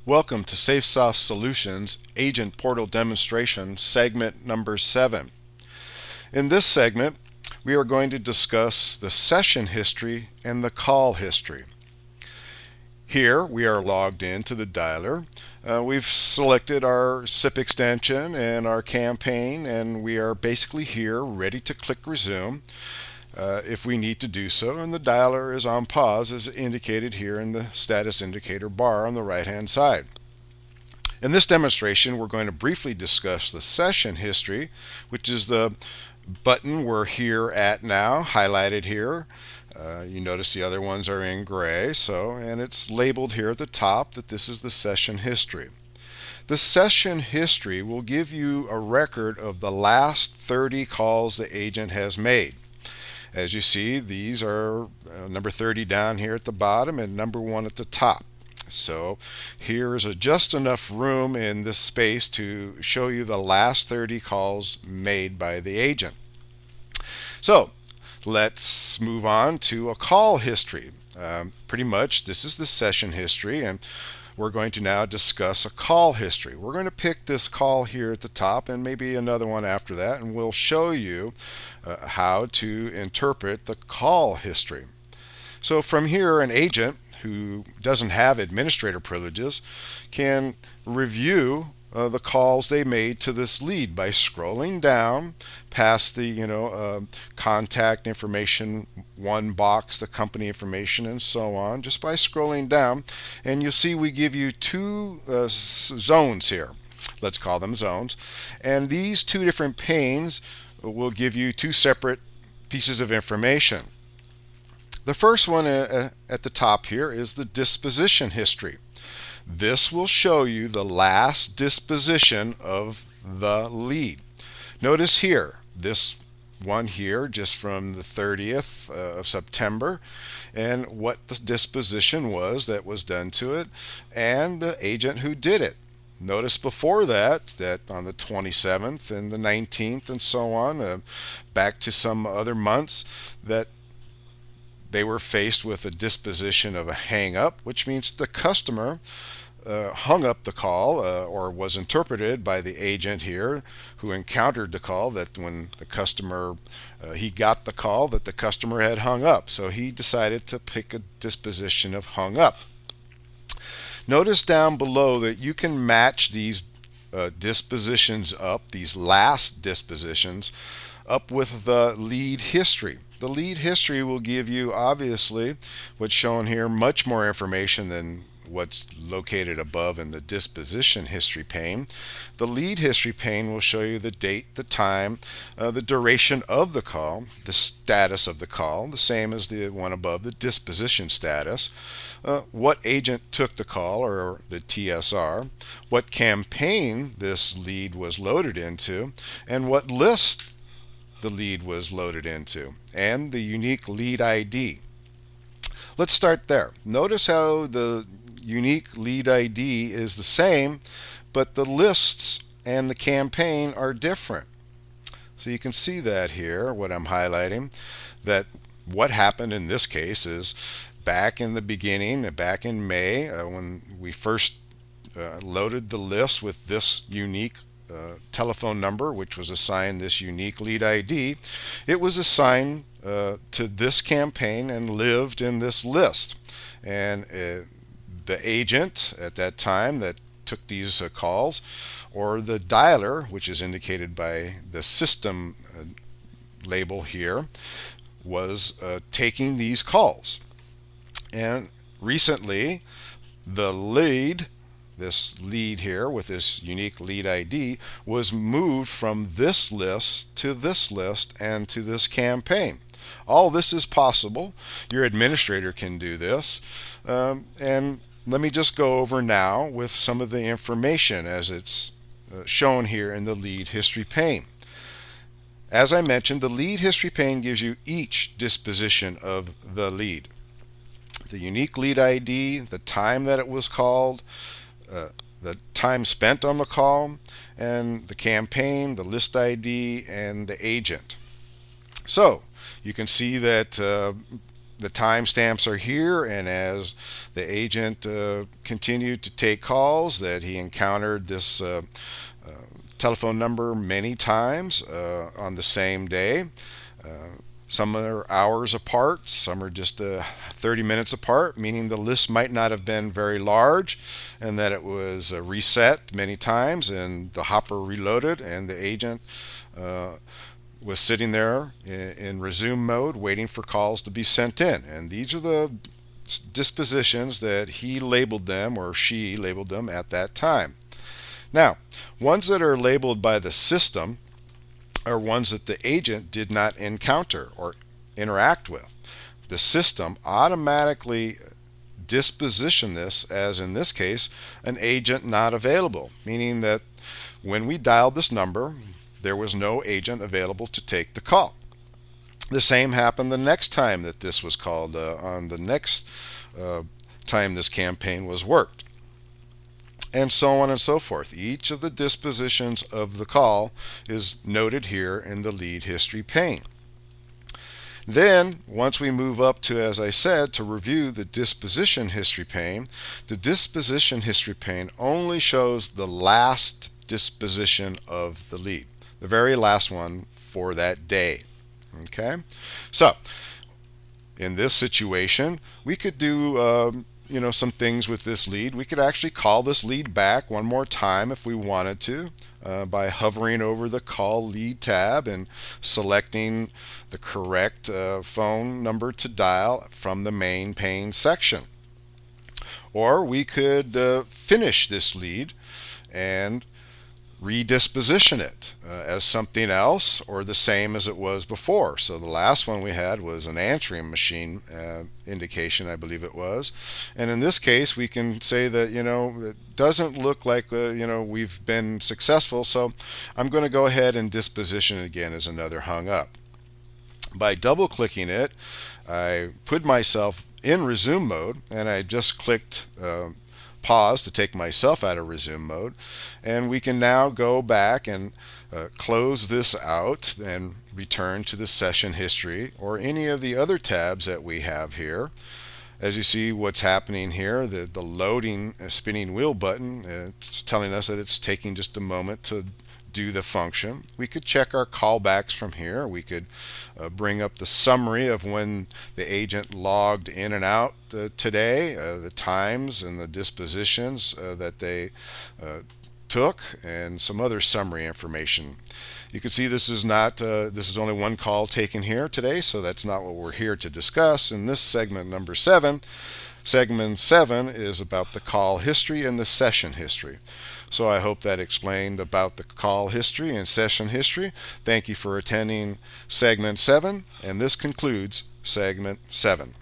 Welcome to SafeSoft Solutions Agent Portal Demonstration segment number 7. In this segment, we are going to discuss the session history and the call history. Here we are logged into the dialer. We've selected our SIP extension and our campaign, and we are basically here ready to click resume if we need to do so, and the dialer is on pause as indicated here in the status indicator bar on the right hand side. In this demonstration, we're going to briefly discuss the session history, which is the button we're here at now, highlighted here. You notice the other ones are in gray, and it's labeled here at the top that this is the session history. The session history will give you a record of the last 30 calls the agent has made. As you see, these are number 30 down here at the bottom and number 1 at the top. So here is just enough room in this space to show you the last 30 calls made by the agent. So let's move on to a call history. Pretty much this is the session history, and we're going to now discuss a call history. We're going to pick this call here at the top and maybe another one after that, and we'll show you how to interpret the call history. So from here, an agent who doesn't have administrator privileges can review the calls they made to this lead by scrolling down past the contact information, one box, the company information, and so on, just by scrolling down. And you'll see we give you two zones here. Let's call them zones. And these two different panes will give you two separate pieces of information. The first one at the top here is the disposition history. This will show you the last disposition of the lead. Notice here, this one here just from the 30th of September, and what the disposition was that was done to it, and the agent who did it. Notice before that on the 27th and the 19th and so on, back to some other months, that they were faced with a disposition of a hang up, which means the customer hung up the call or was interpreted by the agent here who encountered the call that when the customer he got the call that the customer had hung up, so he decided to pick a disposition of hung up. Notice down below that you can match these dispositions up, these last dispositions, up with the lead history. The lead history will give you, obviously, what's shown here, much more information than what's located above in the disposition history pane. The lead history pane will show you the date, the time, the duration of the call, the status of the call, the same as the one above, the disposition status, what agent took the call, or the TSR, what campaign this lead was loaded into, and what list the lead was loaded into, and the unique lead ID. Let's start there. Notice how the unique lead ID is the same, but the lists and the campaign are different. So you can see that here, what I'm highlighting, that what happened in this case is back in the beginning, back in May, when we first loaded the list with this unique telephone number, which was assigned this unique lead ID, it was assigned to this campaign and lived in this list. And the agent at that time that took these calls, or the dialer, which is indicated by the system label here, was taking these calls. And recently, the lead, this lead here with this unique lead ID, was moved from this list to this list and to this campaign. All this is possible. Your administrator can do this. And let me just go over now with some of the information as it's shown here in the lead history pane. As I mentioned, the lead history pane gives you each disposition of the lead. The unique lead ID, the time that it was called, the time spent on the call, and the campaign, the list ID, and the agent. So you can see that the timestamps are here, and as the agent continued to take calls, that he encountered this telephone number many times on the same day. Some are hours apart, some are just 30 minutes apart, meaning the list might not have been very large, and that it was reset many times, and the hopper reloaded, and the agent was sitting there in resume mode waiting for calls to be sent in. And these are the dispositions that he labeled them, or she labeled them, at that time. Now, ones that are labeled by the system are ones that the agent did not encounter or interact with. The system automatically disposition this as, in this case, an agent not available, meaning that when we dialed this number, there was no agent available to take the call. The same happened the next time that this was called, on the next time this campaign was worked, and so on and so forth. Each of the dispositions of the call is noted here in the lead history pane. Then, once we move up to, as I said, to review the disposition history pane, the disposition history pane only shows the last disposition of the lead, the very last one for that day. Okay? So, in this situation, we could do some things with this lead. We could actually call this lead back one more time if we wanted to by hovering over the Call Lead tab and selecting the correct phone number to dial from the main pane section. Or we could finish this lead and redisposition it as something else or the same as it was before. So the last one we had was an answering machine indication, I believe it was. And in this case, we can say that, it doesn't look like, we've been successful, so I'm going to go ahead and disposition it again as another hung up. By double-clicking it, I put myself in resume mode, and I just clicked pause to take myself out of resume mode, and we can now go back and close this out and return to the session history or any of the other tabs that we have here. As you see what's happening here, the loading spinning wheel button, it's telling us that it's taking just a moment to do the function. We could check our callbacks from here. We could bring up the summary of when the agent logged in and out today, the times and the dispositions that they took, and some other summary information. You can see this is not this is only one call taken here today, so that's not what we're here to discuss in this segment number 7. Segment 7 is about the call history and the session history. So I hope that explained about the call history and session history. Thank you for attending segment 7, and this concludes segment 7.